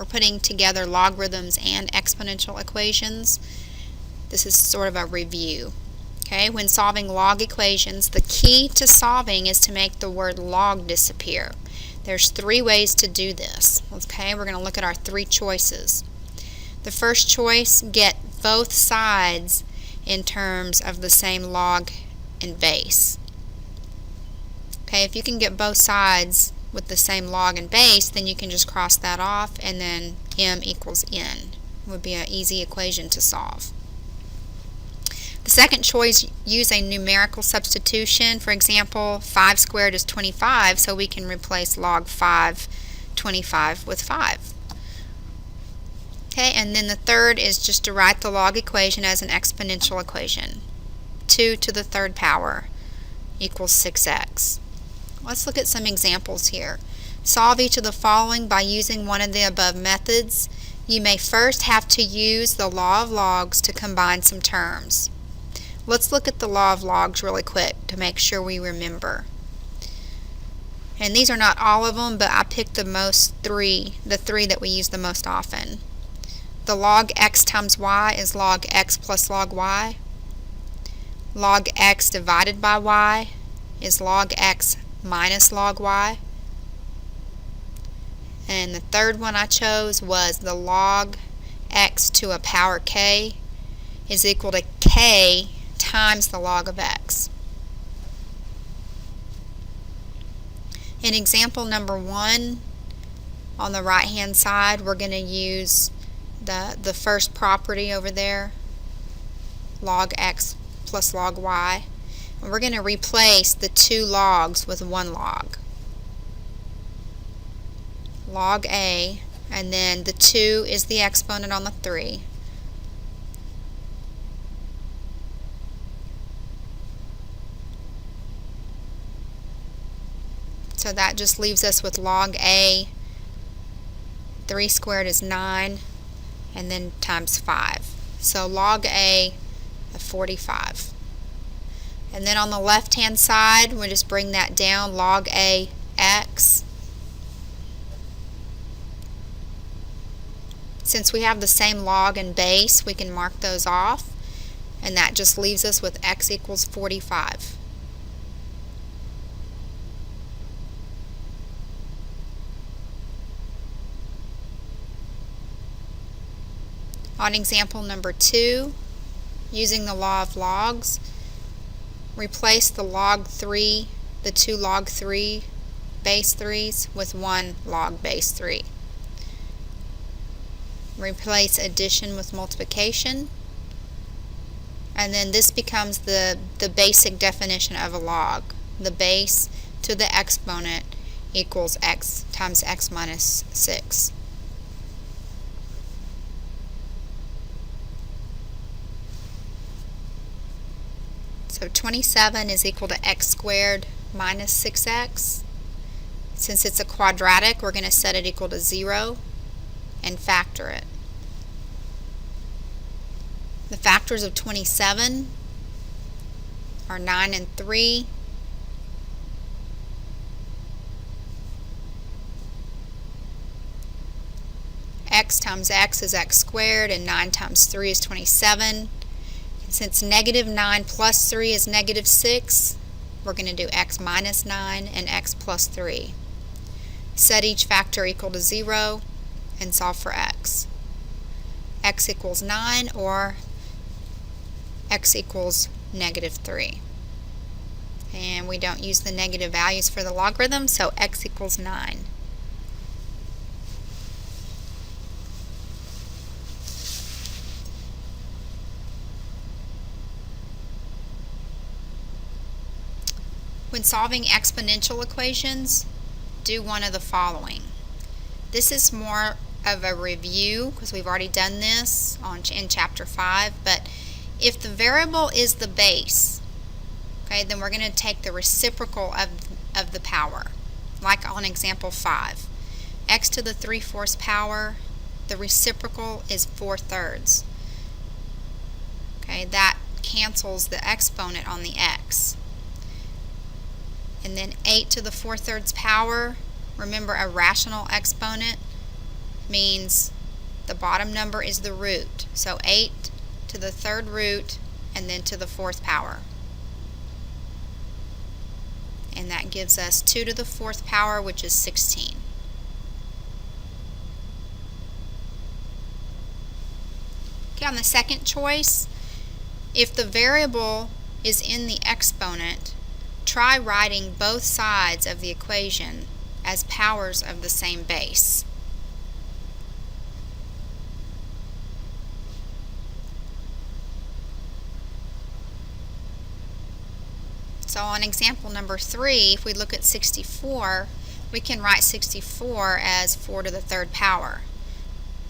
We're putting together logarithms and exponential equations. This is sort of a review. Okay, when solving log equations, the key to solving is to make the word log disappear. There's 3 ways to do this. Okay, we're going to look at our 3 choices. The first choice, get both sides in terms of the same log and base. Okay, if you can get both sides with the same log and base, then you can just cross that off, and then m equals n would be an easy equation to solve. The second choice, use a numerical substitution. For example, 5 squared is 25, so we can replace log 25 with 5. Okay, and then the third is just to write the log equation as an exponential equation. 2 to the 3rd power equals 6x. Let's look at some examples here. Solve each of the following by using one of the above methods. You may first have to use the law of logs to combine some terms. Let's look at the law of logs really quick to make sure we remember. And these are not all of them, but I picked the 3 that we use the most often. The log x times y is log x plus log y. Log x divided by y is log x minus log y. And the third one I chose was the log x to a power k is equal to k times the log of x. In example number 1, on the right hand side, we're going to use the first property over there, log x plus log y, and we're going to replace the 2 logs with 1 log. Log a, and then the 2 is the exponent on the 3. So that just leaves us with log a, 3 squared is 9, and then times 5. So log a of 45. And then on the left hand side, we'll just bring that down, log a x. Since we have the same log and base, we can mark those off, and that just leaves us with x equals 45. On example number 2, using the law of logs, replace the log 3, the 2 log 3 base 3's with 1 log base 3. Replace addition with multiplication, and then this becomes the basic definition of a log. The base to the exponent equals x times x minus 6. So 27 is equal to x squared minus 6x. Since it's a quadratic, we're going to set it equal to 0 and factor it. The factors of 27 are 9 and 3. X times x is x squared, and 9 times 3 is 27. Since negative 9 plus 3 is negative 6, we're going to do x minus 9 and x plus 3. Set each factor equal to 0 and solve for x. X equals 9 or x equals negative 3. And we don't use the negative values for the logarithm, so x equals 9. When solving exponential equations, do one of the following. This is more of a review because we've already done this in chapter 5, but if the variable is the base, okay, then we're going to take the reciprocal of the power, like on example 5. X to the 3/4 power, the reciprocal is 4/3. Okay, that cancels the exponent on the x. And then 8 to the 4/3 power, remember a rational exponent, means the bottom number is the root. So 8 to the third root and then to the fourth power. And that gives us 2 to the fourth power, which is 16. Okay, on the second choice, if the variable is in the exponent, try writing both sides of the equation as powers of the same base. So on example number 3, if we look at 64, we can write 64 as 4 to the third power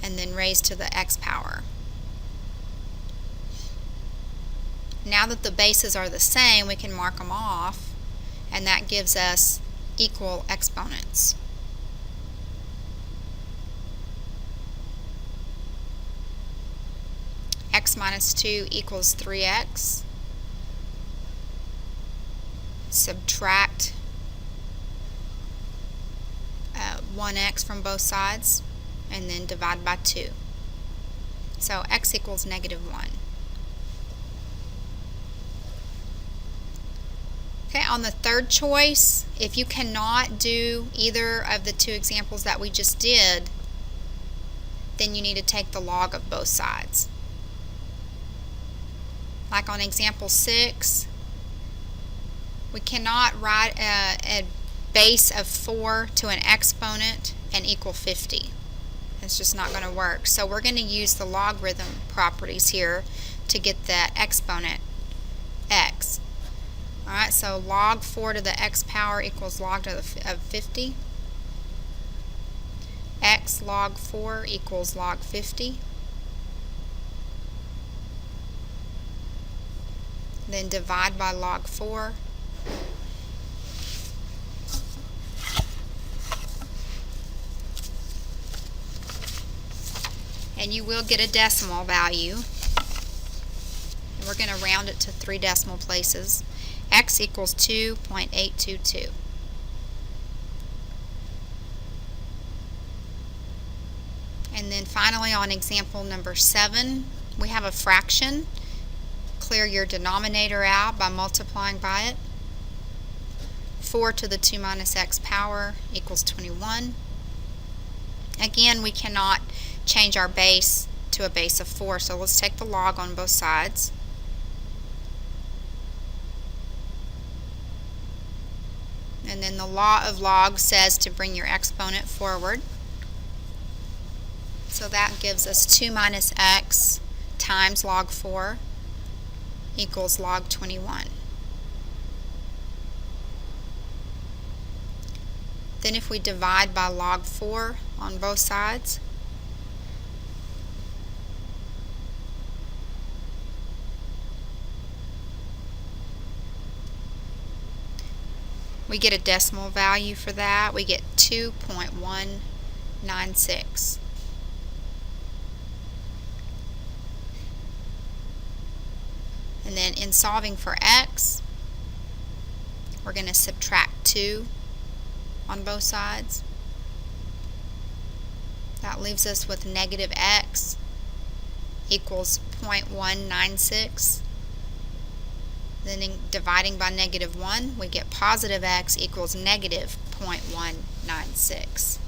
and then raised to the x power. Now that the bases are the same, we can mark them off, and that gives us equal exponents. X minus 2 equals 3x. Subtract 1x from both sides, and then divide by 2. So x equals negative 1. Okay, on the third choice, if you cannot do either of the two examples that we just did, then you need to take the log of both sides. Like on example 6, we cannot write a base of 4 to an exponent and equal 50. It's just not going to work. So we're going to use the logarithm properties here to get that exponent x. Alright, so log 4 to the x power equals log of 50. X log 4 equals log 50. Then divide by log 4. And you will get a decimal value. And we're going to round it to 3 decimal places. X equals 2.822. And then finally on example number 7, we have a fraction. Clear your denominator out by multiplying by it. 4 to the 2 minus x power equals 21. Again, we cannot change our base to a base of 4, so let's take the log on both sides. And then the law of log says to bring your exponent forward. So that gives us 2 minus x times log 4 equals log 21. Then if we divide by log 4 on both sides, we get a decimal value for that. We get 2.196. And then in solving for x, we're going to subtract 2 on both sides. That leaves us with negative x equals 0.196. Then in dividing by negative 1, we get positive x equals negative 0.196.